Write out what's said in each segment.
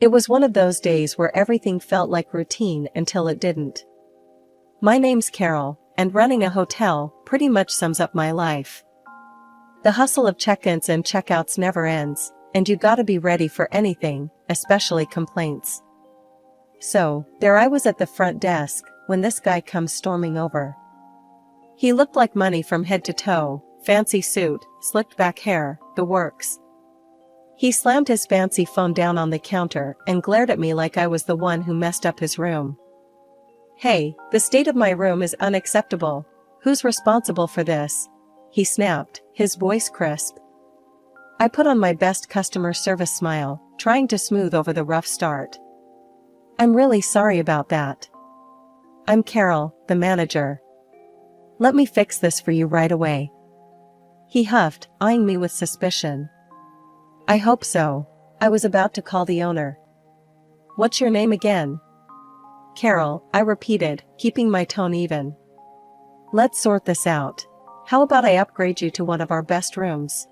It was one of those days where everything felt like routine until it didn't. My name's Carol, and running a hotel pretty much sums up my life. The hustle of check-ins and check-outs never ends, and you gotta be ready for anything, especially complaints. So, there I was at the front desk, when this guy comes storming over. He looked like money from head to toe, fancy suit, slicked back hair, the works. He slammed his fancy phone down on the counter and glared at me like I was the one who messed up his room. "Hey, the state of my room is unacceptable. Who's responsible for this?" he snapped, his voice crisp. I put on my best customer service smile, trying to smooth over the rough start. "I'm really sorry about that. I'm Carol, the manager. Let me fix this for you right away." He huffed, eyeing me with suspicion. "I hope so." I was about to call the owner. "What's your name again?" "Carol," I repeated, keeping my tone even. "Let's sort this out. How about I upgrade you to one of our best rooms?"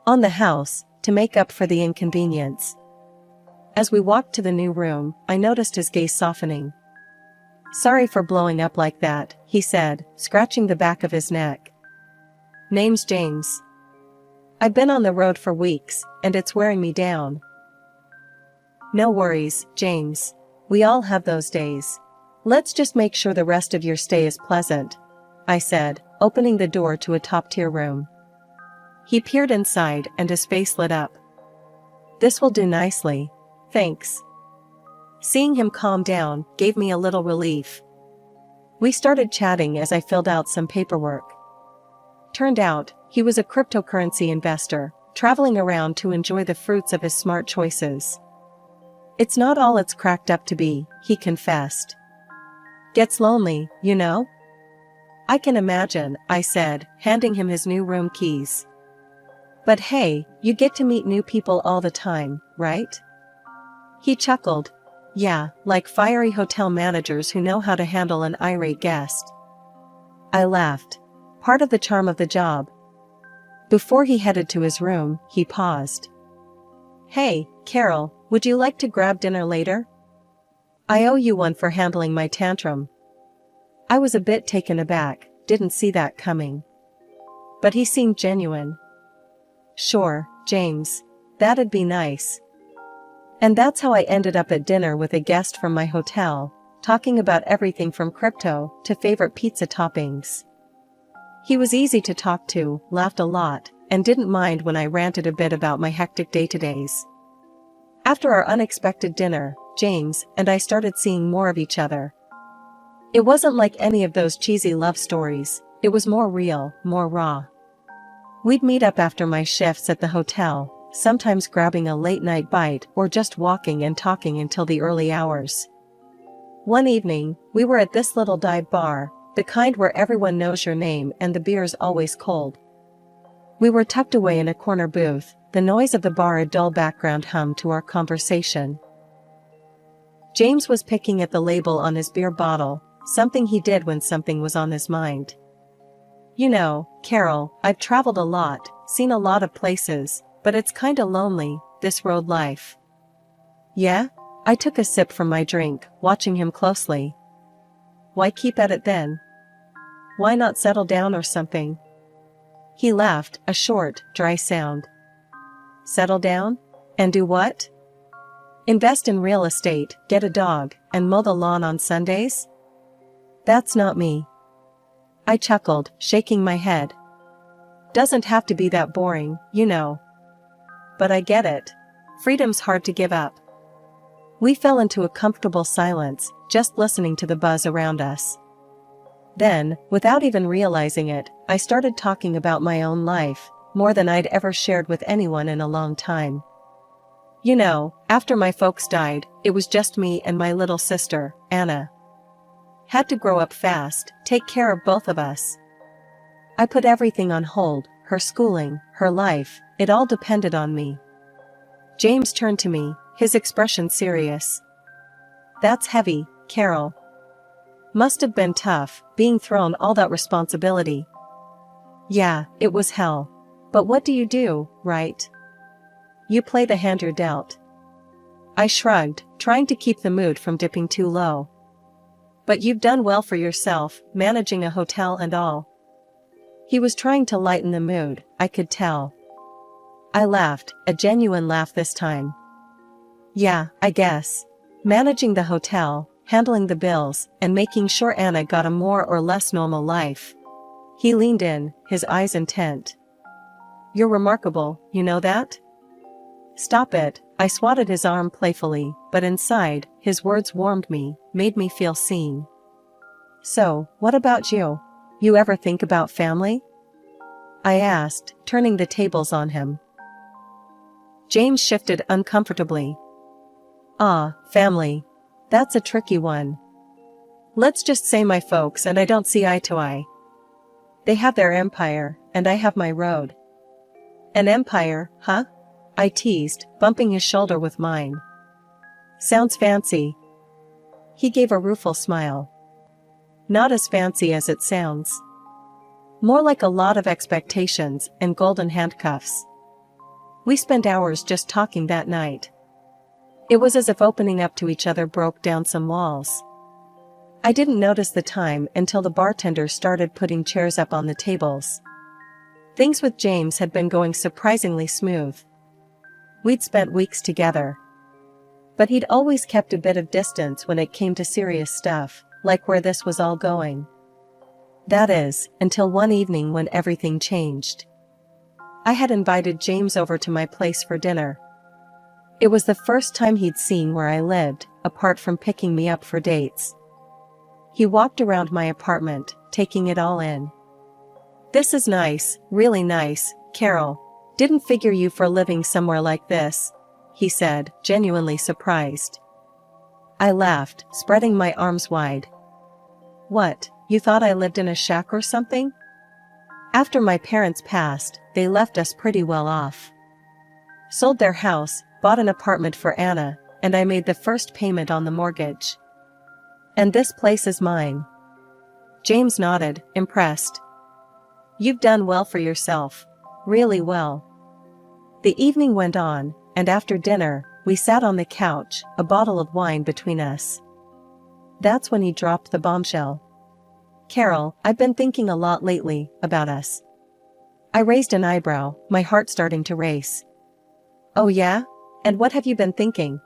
On the house, to make up for the inconvenience. As we walked to the new room, I noticed his gaze softening. "Sorry for blowing up like that," he said, scratching the back of his neck. "Name's James. I've been on the road for weeks, and it's wearing me down." "No worries, James. We all have those days. Let's just make sure the rest of your stay is pleasant," I said, opening the door to a top-tier room. He peered inside and his face lit up. "This will do nicely. Thanks." Seeing him calm down gave me a little relief. We started chatting as I filled out some paperwork. Turned out, he was a cryptocurrency investor, traveling around to enjoy the fruits of his smart choices. "It's not all it's cracked up to be," he confessed. "Gets lonely, you know?" "I can imagine," I said, handing him his new room keys. "But hey, you get to meet new people all the time, right?" He chuckled. "Yeah, like fiery hotel managers who know how to handle an irate guest." I laughed. Part of the charm of the job. Before he headed to his room, he paused. "Hey, Carol, would you like to grab dinner later? I owe you one for handling my tantrum." I was a bit taken aback, didn't see that coming. But he seemed genuine. "Sure, James. That'd be nice." And that's how I ended up at dinner with a guest from my hotel, talking about everything from crypto to favorite pizza toppings. He was easy to talk to, laughed a lot, and didn't mind when I ranted a bit about my hectic day-to-days. After our unexpected dinner, James and I started seeing more of each other. It wasn't like any of those cheesy love stories, it was more real, more raw. We'd meet up after my shifts at the hotel, sometimes grabbing a late-night bite or just walking and talking until the early hours. One evening, we were at this little dive bar, the kind where everyone knows your name and the beer's always cold. We were tucked away in a corner booth, the noise of the bar a dull background hum to our conversation. James was picking at the label on his beer bottle, something he did when something was on his mind. "You know, Carol, I've traveled a lot, seen a lot of places, but it's kinda lonely, this road life." "Yeah?" I took a sip from my drink, watching him closely. "Why keep at it then? Why not settle down or something?" He laughed, a short, dry sound. "Settle down? And do what? Invest in real estate, get a dog, and mow the lawn on Sundays? That's not me." I chuckled, shaking my head. "Doesn't have to be that boring, you know. But I get it. Freedom's hard to give up." We fell into a comfortable silence, just listening to the buzz around us. Then, without even realizing it, I started talking about my own life, more than I'd ever shared with anyone in a long time. "You know, after my folks died, it was just me and my little sister, Anna. Had to grow up fast, take care of both of us. I put everything on hold, her schooling, her life, it all depended on me." James turned to me, his expression serious. "That's heavy, Carol. Must have been tough, being thrown all that responsibility." "Yeah, it was hell. But what do you do, right? You play the hand you're dealt." I shrugged, trying to keep the mood from dipping too low. But you've done well for yourself, managing a hotel and all. He was trying to lighten the mood, I could tell. I laughed, a genuine laugh this time. Yeah, I guess. Managing the hotel, handling the bills, and making sure Anna got a more or less normal life. He leaned in, his eyes intent. You're remarkable, you know that? Stop it, I swatted his arm playfully, but inside, his words warmed me, made me feel seen. So, what about you? You ever think about family? I asked, turning the tables on him. James shifted uncomfortably. Ah, family. That's a tricky one. Let's just say my folks and I don't see eye to eye. They have their empire, and I have my road. An empire, huh? I teased, bumping his shoulder with mine. Sounds fancy. He gave a rueful smile. Not as fancy as it sounds. More like a lot of expectations and golden handcuffs. We spent hours just talking that night. It was as if opening up to each other broke down some walls. I didn't notice the time until the bartender started putting chairs up on the tables. Things with James had been going surprisingly smooth. We'd spent weeks together. But he'd always kept a bit of distance when it came to serious stuff, like where this was all going. That is, until one evening when everything changed. I had invited James over to my place for dinner. It was the first time he'd seen where I lived, apart from picking me up for dates. He walked around my apartment, taking it all in. This is nice, really nice, Carol. Didn't figure you for living somewhere like this, he said, genuinely surprised. I laughed, spreading my arms wide. What, you thought I lived in a shack or something? After my parents passed, they left us pretty well off. Sold their house, bought an apartment for Anna, and I made the first payment on the mortgage. And this place is mine. James nodded, impressed. You've done well for yourself. Really well. The evening went on, and after dinner, we sat on the couch, a bottle of wine between us. That's when he dropped the bombshell. Carol, I've been thinking a lot lately, about us. I raised an eyebrow, my heart starting to race. Oh yeah? And what have you been thinking?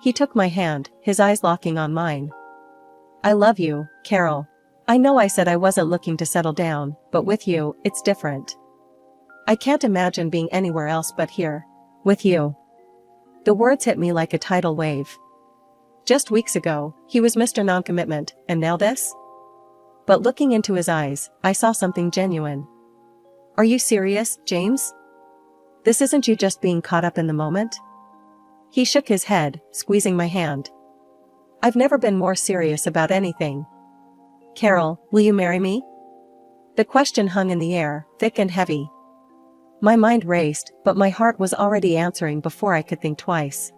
He took my hand, his eyes locking on mine. I love you, Carol. I know I said I wasn't looking to settle down, but with you, it's different. I can't imagine being anywhere else but here. With you. The words hit me like a tidal wave. Just weeks ago, he was Mr. Non-commitment, and now this? But looking into his eyes, I saw something genuine. Are you serious, James? This isn't you just being caught up in the moment? He shook his head, squeezing my hand. I've never been more serious about anything. Carol, will you marry me? The question hung in the air, thick and heavy. My mind raced, but my heart was already answering before I could think twice.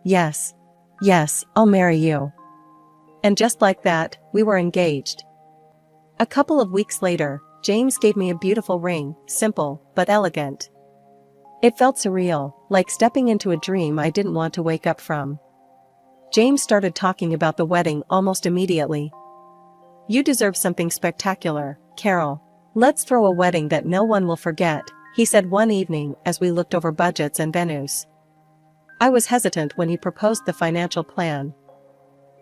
Yes. Yes, I'll marry you. And just like that, we were engaged. A couple of weeks later, James gave me a beautiful ring, simple, but elegant. It felt surreal, like stepping into a dream I didn't want to wake up from. James started talking about the wedding almost immediately. You deserve something spectacular, Carol. Let's throw a wedding that no one will forget, he said one evening as we looked over budgets and venues. I was hesitant when he proposed the financial plan.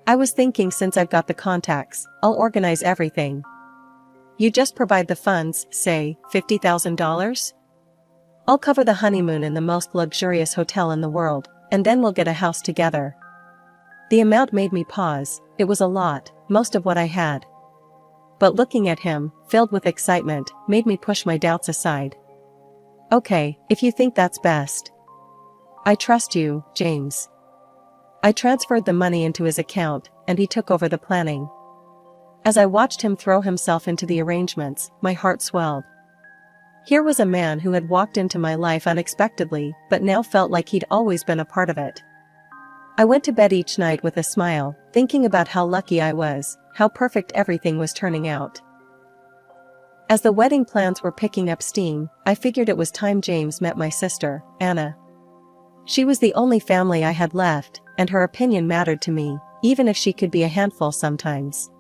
I was thinking, since I've got the contacts, I'll organize everything. You just provide the funds, say, $50,000? I'll cover the honeymoon in the most luxurious hotel in the world, and then we'll get a house together. The amount made me pause. It was a lot, most of what I had. But looking at him, filled with excitement, made me push my doubts aside. Okay, if you think that's best. I trust you, James. I transferred the money into his account, and he took over the planning. As I watched him throw himself into the arrangements, my heart swelled. Here was a man who had walked into my life unexpectedly, but now felt like he'd always been a part of it. I went to bed each night with a smile, thinking about how lucky I was, how perfect everything was turning out. As the wedding plans were picking up steam, I figured it was time James met my sister, Anna. She was the only family I had left, and her opinion mattered to me, even if she could be a handful sometimes.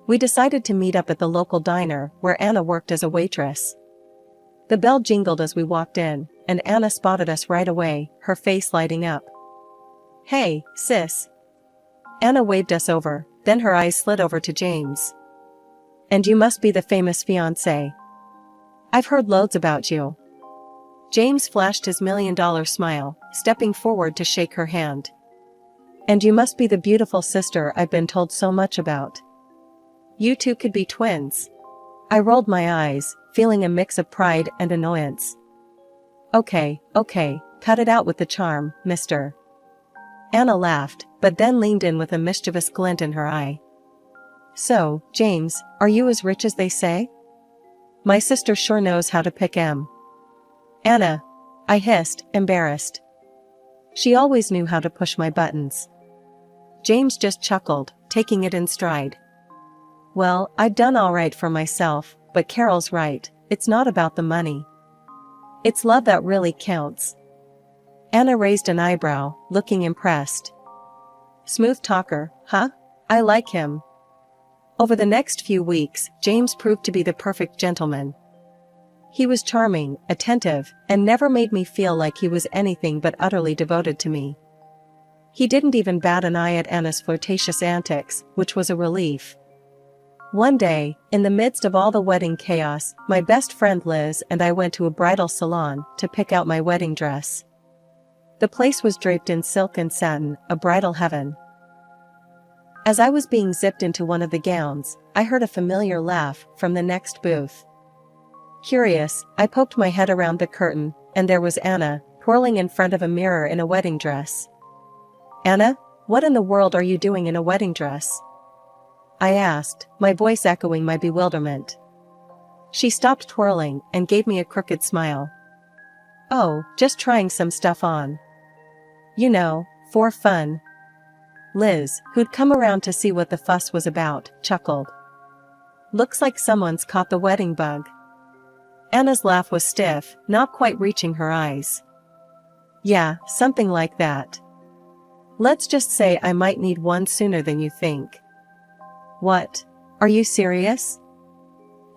We decided to meet up at the local diner where Anna worked as a waitress. The bell jingled as we walked in, and Anna spotted us right away, her face lighting up. "Hey, sis." Anna waved us over, then her eyes slid over to James. "And you must be the famous fiancé. I've heard loads about you." James flashed his $1,000,000 smile, stepping forward to shake her hand. "And you must be the beautiful sister I've been told so much about. You two could be twins." I rolled my eyes, feeling a mix of pride and annoyance. Okay, cut it out with the charm, mister." Anna laughed, but then leaned in with a mischievous glint in her eye. "So, James, are you as rich as they say? My sister sure knows how to pick 'em." "Anna," I hissed, embarrassed. She always knew how to push my buttons. James just chuckled, taking it in stride. "Well, I've done all right for myself, but Carol's right, it's not about the money. It's love that really counts." Anna raised an eyebrow, looking impressed. "Smooth talker, huh? I like him." Over the next few weeks, James proved to be the perfect gentleman. He was charming, attentive, and never made me feel like he was anything but utterly devoted to me. He didn't even bat an eye at Anna's flirtatious antics, which was a relief. One day, in the midst of all the wedding chaos, my best friend Liz and I went to a bridal salon to pick out my wedding dress. The place was draped in silk and satin, a bridal heaven. As I was being zipped into one of the gowns, I heard a familiar laugh from the next booth. Curious, I poked my head around the curtain, and there was Anna, twirling in front of a mirror in a wedding dress. "Anna, what in the world are you doing in a wedding dress?" I asked, my voice echoing my bewilderment. She stopped twirling and gave me a crooked smile. "Oh, just trying some stuff on. You know, for fun." Liz, who'd come around to see what the fuss was about, chuckled. "Looks like someone's caught the wedding bug." Anna's laugh was stiff, not quite reaching her eyes. "Yeah, something like that. Let's just say I might need one sooner than you think." "What? Are you serious?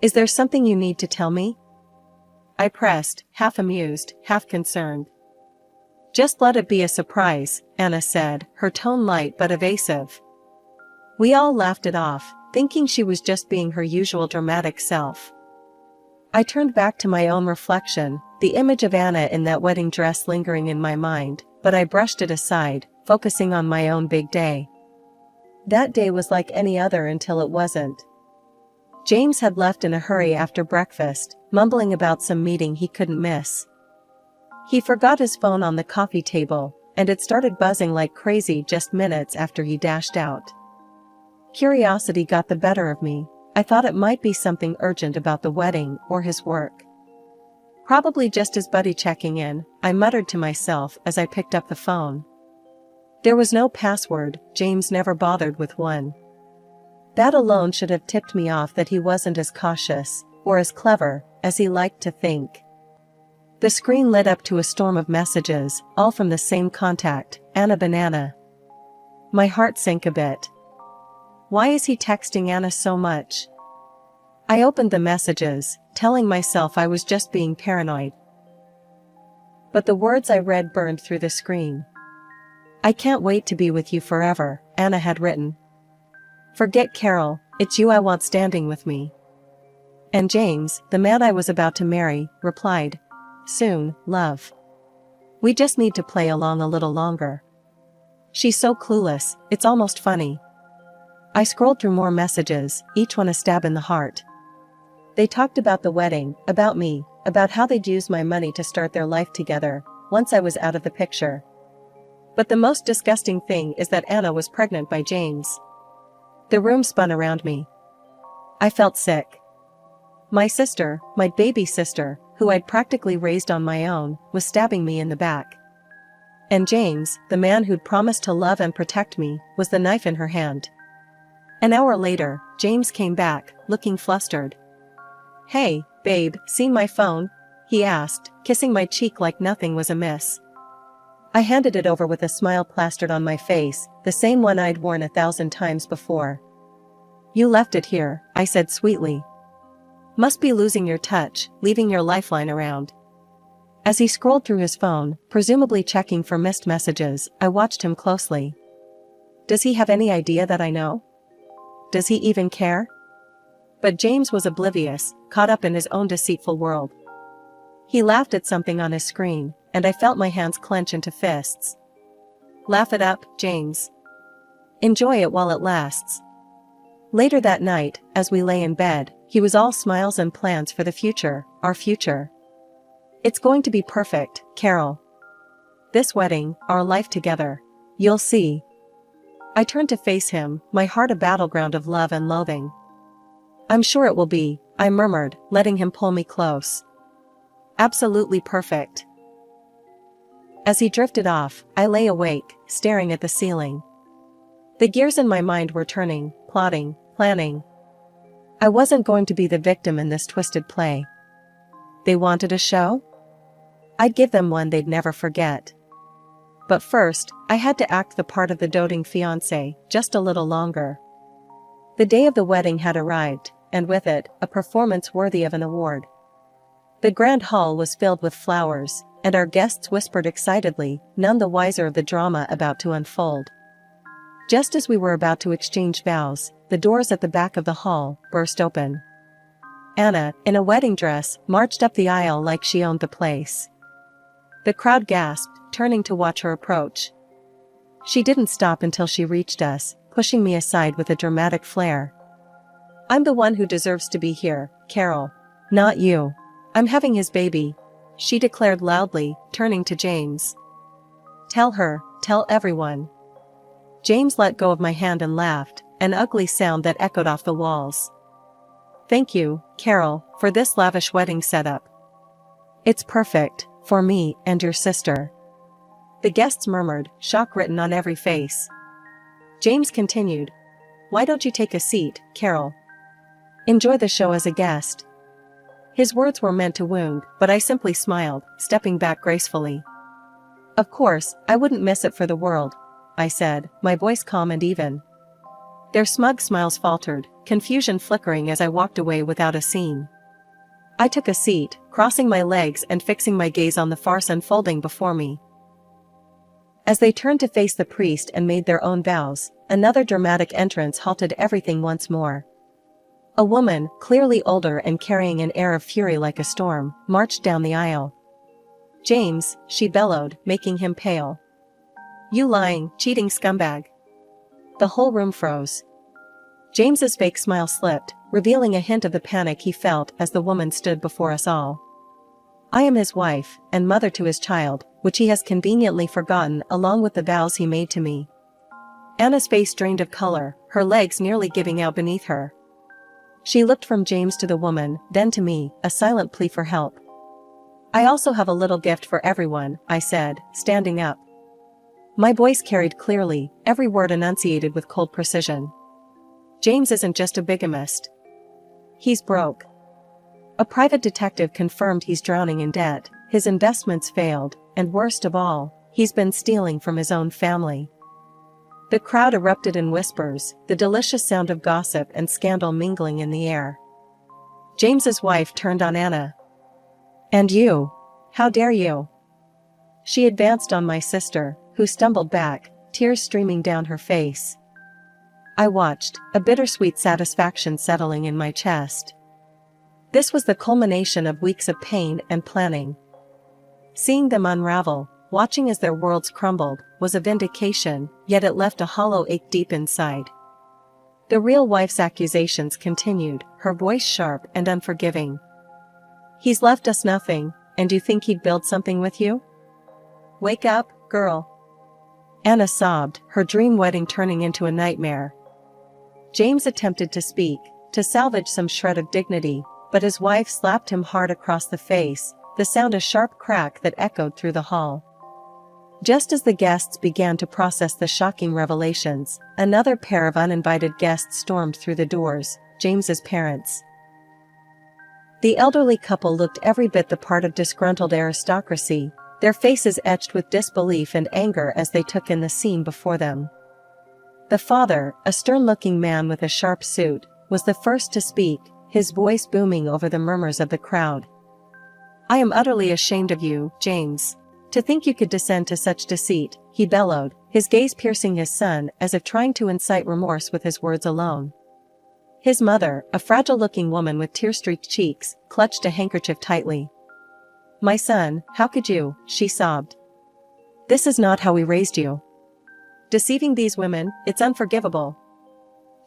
Is there something you need to tell me?" I pressed, half amused, half concerned. "Just let it be a surprise," Anna said, her tone light but evasive. We all laughed it off, thinking she was just being her usual dramatic self. I turned back to my own reflection, the image of Anna in that wedding dress lingering in my mind, but I brushed it aside, focusing on my own big day. That day was like any other until it wasn't. James had left in a hurry after breakfast, mumbling about some meeting he couldn't miss. He forgot his phone on the coffee table, and it started buzzing like crazy just minutes after he dashed out. Curiosity got the better of me. I thought it might be something urgent about the wedding or his work. Probably just his buddy checking in, I muttered to myself as I picked up the phone. There was no password, James never bothered with one. That alone should have tipped me off that he wasn't as cautious, or as clever, as he liked to think. The screen lit up to a storm of messages, all from the same contact, Anna Banana. My heart sank a bit. Why is he texting Anna so much? I opened the messages, telling myself I was just being paranoid. But the words I read burned through the screen. "I can't wait to be with you forever," Anna had written. "Forget Carol, it's you I want standing with me." And James, the man I was about to marry, replied, "Soon, love. We just need to play along a little longer." She's so clueless, it's almost funny. I scrolled through more messages, each one a stab in the heart. They talked about the wedding, about me, about how they'd use my money to start their life together, once I was out of the picture. But the most disgusting thing is that Anna was pregnant by James. The room spun around me. I felt sick. My sister, my baby sister, who I'd practically raised on my own, was stabbing me in the back. And James, the man who'd promised to love and protect me, was the knife in her hand. An hour later, James came back, looking flustered. "Hey, babe, seen my phone?" he asked, kissing my cheek like nothing was amiss. I handed it over with a smile plastered on my face, the same one I'd worn 1,000 times before. "You left it here," I said sweetly. "Must be losing your touch, leaving your lifeline around." As he scrolled through his phone, presumably checking for missed messages, I watched him closely. Does he have any idea that I know? Does he even care? But James was oblivious, caught up in his own deceitful world. He laughed at something on his screen, and I felt my hands clench into fists. Laugh it up, James. Enjoy it while it lasts. Later that night, as we lay in bed, he was all smiles and plans for the future, our future. "It's going to be perfect, Carol. This wedding, our life together. You'll see." I turned to face him, my heart a battleground of love and loathing. "I'm sure it will be," I murmured, letting him pull me close. "Absolutely perfect." As he drifted off, I lay awake, staring at the ceiling. The gears in my mind were turning, plotting, planning. I wasn't going to be the victim in this twisted play. They wanted a show? I'd give them one they'd never forget. But first, I had to act the part of the doting fiancé, just a little longer. The day of the wedding had arrived, and with it, a performance worthy of an award. The grand hall was filled with flowers, and our guests whispered excitedly, none the wiser of the drama about to unfold. Just as we were about to exchange vows, the doors at the back of the hall burst open. Anna, in a wedding dress, marched up the aisle like she owned the place. The crowd gasped, turning to watch her approach. She didn't stop until she reached us, pushing me aside with a dramatic flair. "I'm the one who deserves to be here, Carol. Not you. I'm having his baby," she declared loudly, turning to James. "Tell her, tell everyone." James let go of my hand and laughed, an ugly sound that echoed off the walls. "Thank you, Carol, for this lavish wedding setup. It's perfect, for me and your sister." The guests murmured, shock written on every face. James continued, "Why don't you take a seat, Carol? Enjoy the show as a guest." His words were meant to wound, but I simply smiled, stepping back gracefully. "Of course, I wouldn't miss it for the world," I said, my voice calm and even. Their smug smiles faltered, confusion flickering as I walked away without a scene. I took a seat, crossing my legs and fixing my gaze on the farce unfolding before me. As they turned to face the priest and made their own vows, another dramatic entrance halted everything once more. A woman, clearly older and carrying an air of fury like a storm, marched down the aisle. "James," she bellowed, making him pale. "You lying, cheating scumbag." The whole room froze. James's fake smile slipped, revealing a hint of the panic he felt as the woman stood before us all. "I am his wife, and mother to his child, which he has conveniently forgotten along with the vows he made to me." Anna's face drained of color, her legs nearly giving out beneath her. She looked from James to the woman, then to me, a silent plea for help. "I also have a little gift for everyone," I said, standing up. My voice carried clearly, every word enunciated with cold precision. "James isn't just a bigamist. He's broke. A private detective confirmed he's drowning in debt, his investments failed, and worst of all, he's been stealing from his own family." The crowd erupted in whispers, the delicious sound of gossip and scandal mingling in the air. James's wife turned on Anna. "And you? How dare you?" She advanced on my sister, who stumbled back, tears streaming down her face. I watched, a bittersweet satisfaction settling in my chest. This was the culmination of weeks of pain and planning. Seeing them unravel, watching as their worlds crumbled, was a vindication, yet it left a hollow ache deep inside. The real wife's accusations continued, her voice sharp and unforgiving. "He's left us nothing, and you think he'd build something with you? Wake up, girl." Anna sobbed, her dream wedding turning into a nightmare. James attempted to speak, to salvage some shred of dignity, but his wife slapped him hard across the face, the sound a sharp crack that echoed through the hall. Just as the guests began to process the shocking revelations, another pair of uninvited guests stormed through the doors, James's parents. The elderly couple looked every bit the part of disgruntled aristocracy, their faces etched with disbelief and anger as they took in the scene before them. The father, a stern-looking man with a sharp suit, was the first to speak, his voice booming over the murmurs of the crowd. "I am utterly ashamed of you, James. To think you could descend to such deceit," he bellowed, his gaze piercing his son as if trying to incite remorse with his words alone. His mother, a fragile-looking woman with tear-streaked cheeks, clutched a handkerchief tightly. "My son, how could you?" she sobbed. "This is not how we raised you. Deceiving these women, it's unforgivable."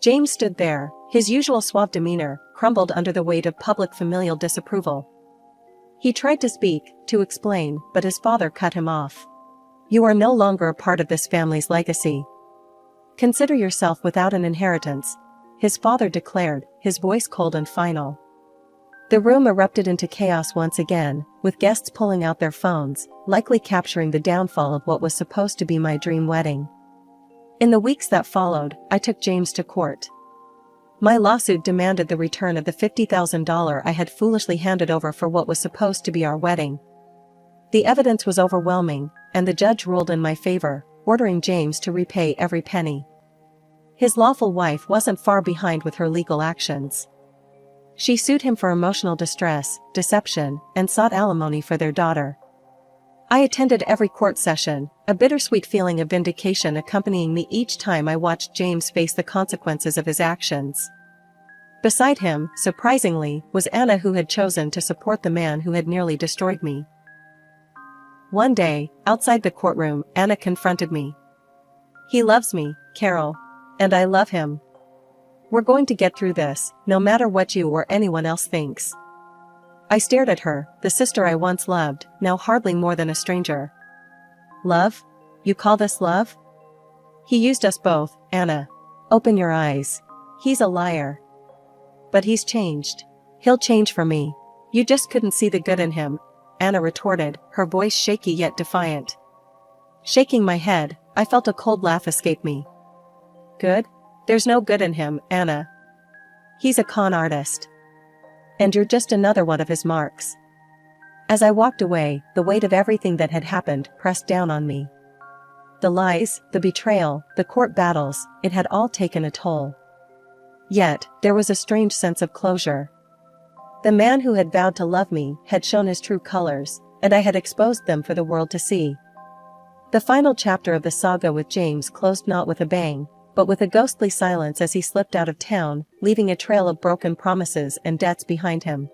James stood there, his usual suave demeanor crumbled under the weight of public familial disapproval. He tried to speak, to explain, but his father cut him off. "You are no longer a part of this family's legacy. Consider yourself without an inheritance," his father declared, his voice cold and final. The room erupted into chaos once again, with guests pulling out their phones, likely capturing the downfall of what was supposed to be my dream wedding. In the weeks that followed, I took James to court. My lawsuit demanded the return of the $50,000 I had foolishly handed over for what was supposed to be our wedding. The evidence was overwhelming, and the judge ruled in my favor, ordering James to repay every penny. His lawful wife wasn't far behind with her legal actions. She sued him for emotional distress, deception, and sought alimony for their daughter. I attended every court session, a bittersweet feeling of vindication accompanying me each time I watched James face the consequences of his actions. Beside him, surprisingly, was Anna, who had chosen to support the man who had nearly destroyed me. One day, outside the courtroom, Anna confronted me. "He loves me, Carol. And I love him. We're going to get through this, no matter what you or anyone else thinks." I stared at her, the sister I once loved, now hardly more than a stranger. "Love? You call this love?" "He used us both, Anna. Open your eyes. He's a liar. But he's changed. He'll change for me. You just couldn't see the good in him," Anna retorted, her voice shaky yet defiant. Shaking my head, I felt a cold laugh escape me. "Good? There's no good in him, Anna. He's a con artist. And you're just another one of his marks." As I walked away, the weight of everything that had happened pressed down on me. The lies, the betrayal, the court battles, it had all taken a toll. Yet, there was a strange sense of closure. The man who had vowed to love me had shown his true colors, and I had exposed them for the world to see. The final chapter of the saga with James closed not with a bang, but with a ghostly silence as he slipped out of town, leaving a trail of broken promises and debts behind him.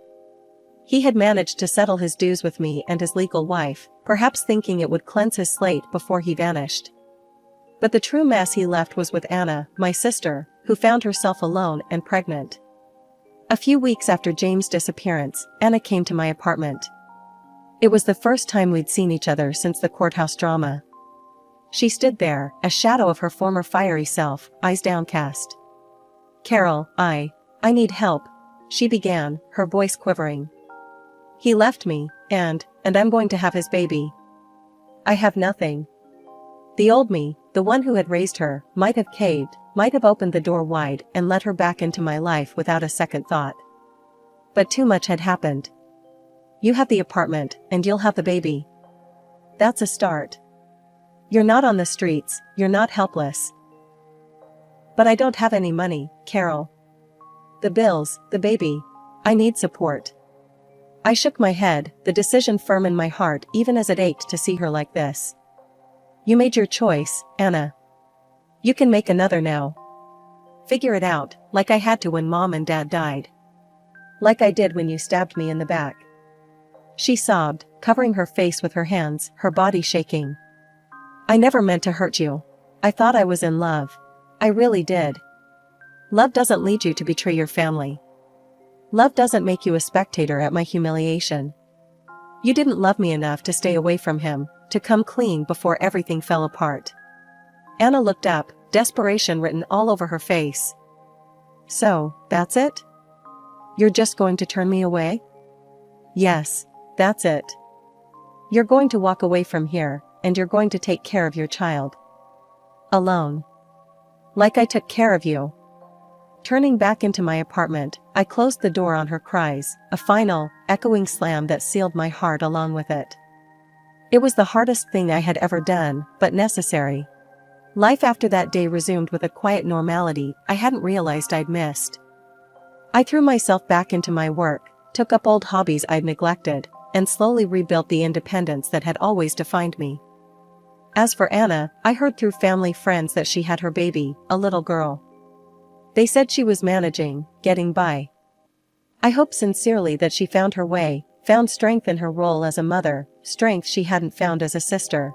He had managed to settle his dues with me and his legal wife, perhaps thinking it would cleanse his slate before he vanished. But the true mess he left was with Anna, my sister, who found herself alone and pregnant. A few weeks after James' disappearance, Anna came to my apartment. It was the first time we'd seen each other since the courthouse drama. She stood there, a shadow of her former fiery self, eyes downcast. "Carol, I need help," she began, her voice quivering. "He left me, and I'm going to have his baby. I have nothing." The old me, the one who had raised her, might have caved, might have opened the door wide and let her back into my life without a second thought. But too much had happened. "You have the apartment, and you'll have the baby. That's a start. You're not on the streets, you're not helpless." "But I don't have any money, Carol. The bills, the baby. I need support." I shook my head, the decision firm in my heart even as it ached to see her like this. "You made your choice, Anna. You can make another now. Figure it out, like I had to when Mom and Dad died. Like I did when you stabbed me in the back." She sobbed, covering her face with her hands, her body shaking. "I never meant to hurt you. I thought I was in love. I really did. Love doesn't lead you to betray your family. Love doesn't make you a spectator at my humiliation. You didn't love me enough to stay away from him, to come clean before everything fell apart." Anna looked up, desperation written all over her face. "So, that's it? You're just going to turn me away?" "Yes, that's it. You're going to walk away from here, and you're going to take care of your child. Alone. Like I took care of you." Turning back into my apartment, I closed the door on her cries, a final, echoing slam that sealed my heart along with it. It was the hardest thing I had ever done, but necessary. Life after that day resumed with a quiet normality I hadn't realized I'd missed. I threw myself back into my work, took up old hobbies I'd neglected, and slowly rebuilt the independence that had always defined me. As for Anna, I heard through family friends that she had her baby, a little girl. They said she was managing, getting by. I hope sincerely that she found her way, found strength in her role as a mother, strength she hadn't found as a sister.